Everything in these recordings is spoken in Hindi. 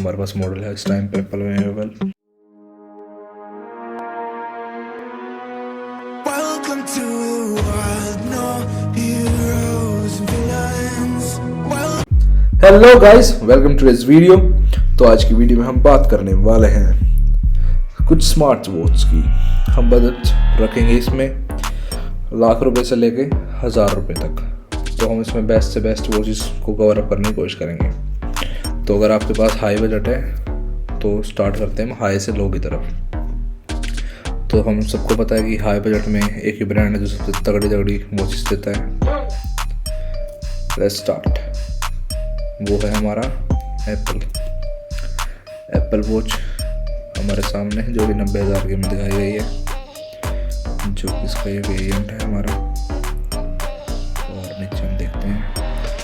हमारे पास मॉडल है इस टाइम पे एप्पल में available. Hello guys, welcome to this video. तो आज की वीडियो में हम बात करने वाले हैं कुछ स्मार्ट वॉच की। हम बजट रखेंगे इसमें लाख रुपए से लेके 1000 रुपये तक। तो हम इसमें बेस्ट से बेस्ट वॉचेस को कवर अप करने की कोशिश करेंगे। तो अगर आपके पास हाई बजट है तो स्टार्ट करते हैं हाई से लो की तरफ। तो हम सबको पता है कि हाई बजट में एक ही ब्रांड है जो सबसे तगड़ी तगड़ी वॉचेस देता है। Let's start. वो है हमारा एप्पल वॉच हमारे सामने, जो कि 90,000 की में दिखाई गई है, जो कि इसका ये वेरिएंट है हमारा। और नीचे हम देखते हैं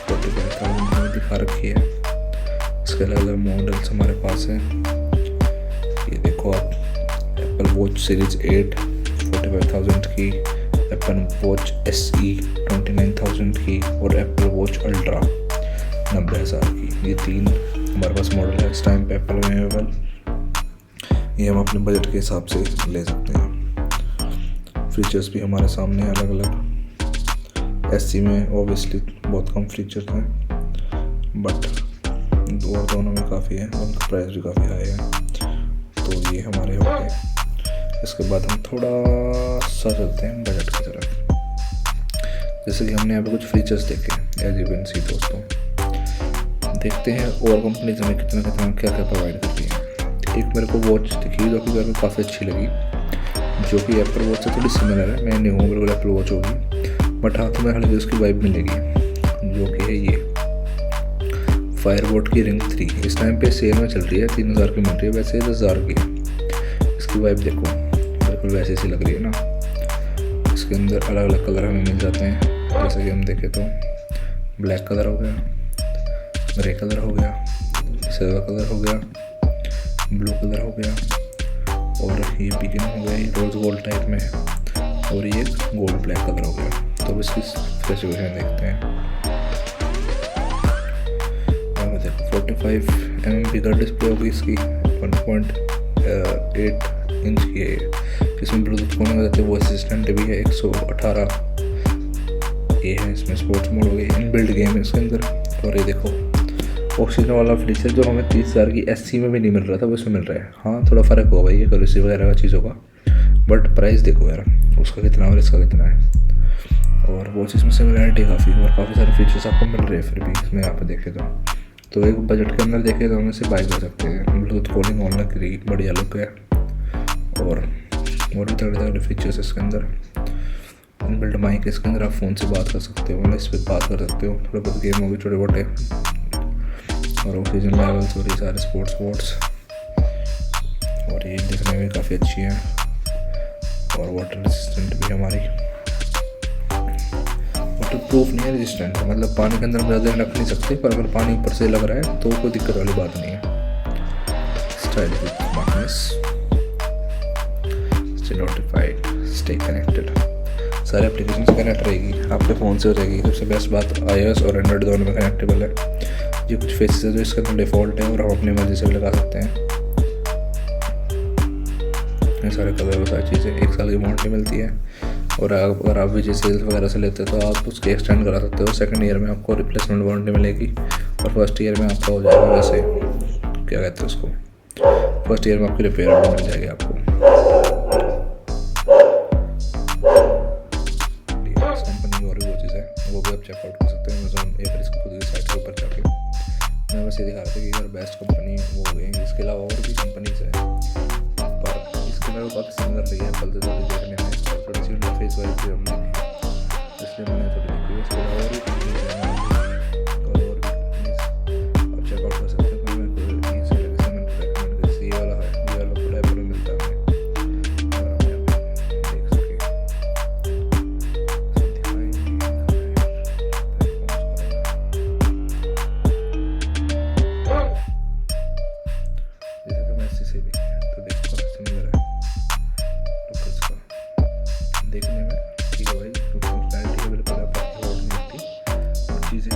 45,000 में दिखा रखी है। इसके अलग अलग मॉडल्स हमारे पास हैं। ये देखो आप, एप्पल वॉच सीरीज 8 45,000 की, एप्पल वॉच SE 29,000 की और एप्पल वॉच अल्ट्रा 90,000 की। ये तीन हमारे पास मॉडल है इस टाइम पे एप्पल में अवेलेबल। ये हम अपने बजट के हिसाब से ले सकते हैं। फीचर्स भी हमारे सामने अलग अलग। SE में ओबियसली बहुत कम फीचर्स हैं, बट और दोनों में काफ़ी है, उनका प्राइस भी काफ़ी हाई है। तो ये हमारे हो गए। इसके बाद हम थोड़ा सा चलते हैं बजट की तरफ। जैसे कि हमने यहाँ पे कुछ फीचर्स देखे, एज यू कैन सी दोस्तों। देखते हैं और कंपनीज हमें कितना क्या क्या प्रोवाइड करती है। एक मेरे को वॉच दिखी जो कि मेरे को काफ़ी अच्छी लगी, जो कि एप्पल वॉच से थोड़ी सिमिलर है। मैं नहीं हूँ बिल्कुल एप्पल वॉच होगी, बट हाथों में हल्की उसकी वाइब मिलेगी, जो कि है ये फायरबोट की रिंग 3। इस टाइम पे सेल में चल रही है, 3000 की मिल रही है, वैसे 10,000 की है। इसकी वाइब देखो, बिल्कुल वैसे सी लग रही है ना। इसके अंदर अलग अलग कलर हमें मिल जाते हैं। जैसे कि हम देखें तो ब्लैक कलर हो गया, ग्रे कलर हो गया, सिल्वर कलर हो गया, ब्लू कलर हो गया, और ये बिगिन हो गया, ये रोज़ गोल्ड टाइप में है, और ये गोल्ड ब्लैक कलर हो गया। तो अब इसकी स्पेसिफिकेशन देखते हैं। देखो 45 mm बिगर डिस्प्ले होगी इसकी, 1.8 इंच की है। इसमें ब्लूटूथ फोन में वॉइस असिस्टेंट भी है, 118 ये है। इसमें स्पोर्ट्स मोड हो गई, इनबिल्ट गेम है इसके अंदर। और ये देखो ऑक्सीजन वाला फीचर जो हमें 30,000 की SE में भी नहीं मिल रहा था, वो इसमें मिल रहा है। हाँ, थोड़ा फ़र्क होगा ये करेंसी वगैरह का चीज़ों का, बट प्राइस देखो यार, उसका कितना और इसका कितना है। और वो चीज़ में सिमिलरिटी काफ़ी, और काफ़ी सारे फीचर्स आपको मिल रहे हैं फिर भी इसमें यहाँ पे देखे तो एक बजट के अंदर देखे तो हम इसे बाय कर सकते हैं। ब्लूटूथ कॉलिंग ऑन लग रही, बढ़िया लुक है, और भी तगड़े तगड़े फीचर्स इसके अंदर। इनबिल्ट माइक इसके अंदर, आप फ़ोन से बात कर सकते हो, मतलब इस पर बात कर सकते हो। थोड़े बहुत गेम होगी छोटे मोटे, और ऑक्सीजन लेवल्स और ये सारे स्पोर्ट्स। और ये दिखने में काफ़ी अच्छी है, और वाटर रेजिस्टेंट भी हमारी। वाटर प्रूफ नहीं है, रेजिस्टेंट, मतलब पानी के अंदर हम ज़्यादा रख नहीं सकते, पर अगर पानी ऊपर से लग रहा है तो कोई दिक्कत वाली बात नहीं है। Style with smartness, stay notified, stay connected. सारे एप्लीकेशन से कनेक्ट रहेगी, आपके फ़ोन से हो जाएगी। सबसे बेस्ट बात iOS और एंड्रॉइड दोनों में कनेक्टेबल है। ये कुछ फेसेस है जो इसके अंदर डिफ़ॉल्ट है, और हम अपनी मर्जी से भी लगा सकते हैं। ये सारे कलर और सारी चीज़ें, 1 साल की वारंटी मिलती है। और अगर आप विजय सेल्स वगैरह से लेते हो तो आप उसके एक्सटेंड करा सकते हो। सेकंड ईयर में आपको रिप्लेसमेंट वारंटी मिलेगी, और फर्स्ट ईयर में आपका हो जाएगा, वैसे क्या कहते हैं उसको, फर्स्ट ईयर में आपकी रिपेयर मिल जाएगी आपको। कंपनी की और भी वो चीज़ है, वो भी आप चेकआउट कर सकते हैं अमेजोन या फिर इसकी खुद की साइट के ऊपर जाके। मैं बस ये दिखा रहा था कि अगर बेस्ट कंपनी वो हो गई। इसके अलावा और भी कंपनीज है, पर इसकी मेरे को काफ़ी सिमिलर रही है एप्पल से थोड़ी देखने में, थोड़ी सी इंटरफेस वाइज भी हमने देखी, इसलिए मैंने थोड़ी देखी। इसके अलावा और भी कंपनीज हैं, और भी कंपनीज आप चेकआउट कर सकते हैं। मैं कोई इसी लगे से मैंने रेकमेंड कर, ये वाला है, ये वाला पूरा एप्पल में मिलता है हमें, और हम यहाँ पे देख सकें। देखने में ठीक है भाई, फंक्शनैलिटी का बिल्कुल चीज़ें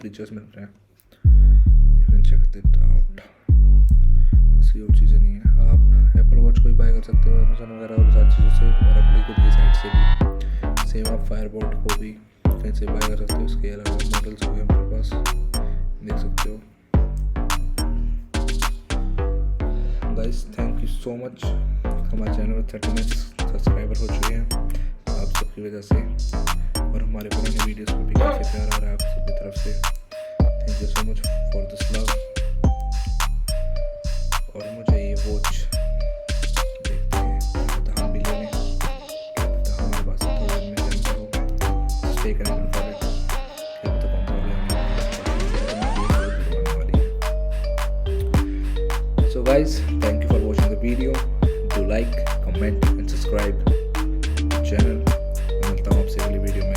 फीचर्स मिल रहे हैं, you can check it out. इसकी और चीज़ें नहीं है। आप एप्पल वॉच को भी बाय कर सकते हो अमेजोन वगैरह और सारी चीज़ों से, और अपनी खुद की साइट से भी। सेम आप फायरबोट को भी कहीं से बाय कर सकते हो। इसके अलग अलग मॉडल्स हो गए हमारे पास, देख सकते हो। Guys thank you so much. हमारे चैनल में 39 सब्सक्राइबर हो चुके हैं आप सबकी वजह से, और हमारे पुराने वीडियोस में भी काफ़ी प्यार आ रहा है आप सबकी तरफ से। Thank you so much for this love. और मुझे ये वॉच देखते हैं तो हम भी ले लें, तो हमारे पास थोड़े दिन में जल्द हो। स्टे कनेक्टेड फॉर इट, क्या पता कौन सा वीडियो है। So guys thank you for watching the video. Do like, comment and subscribe channel. मैं मिलता हूँ आपसे अगली वीडियो में।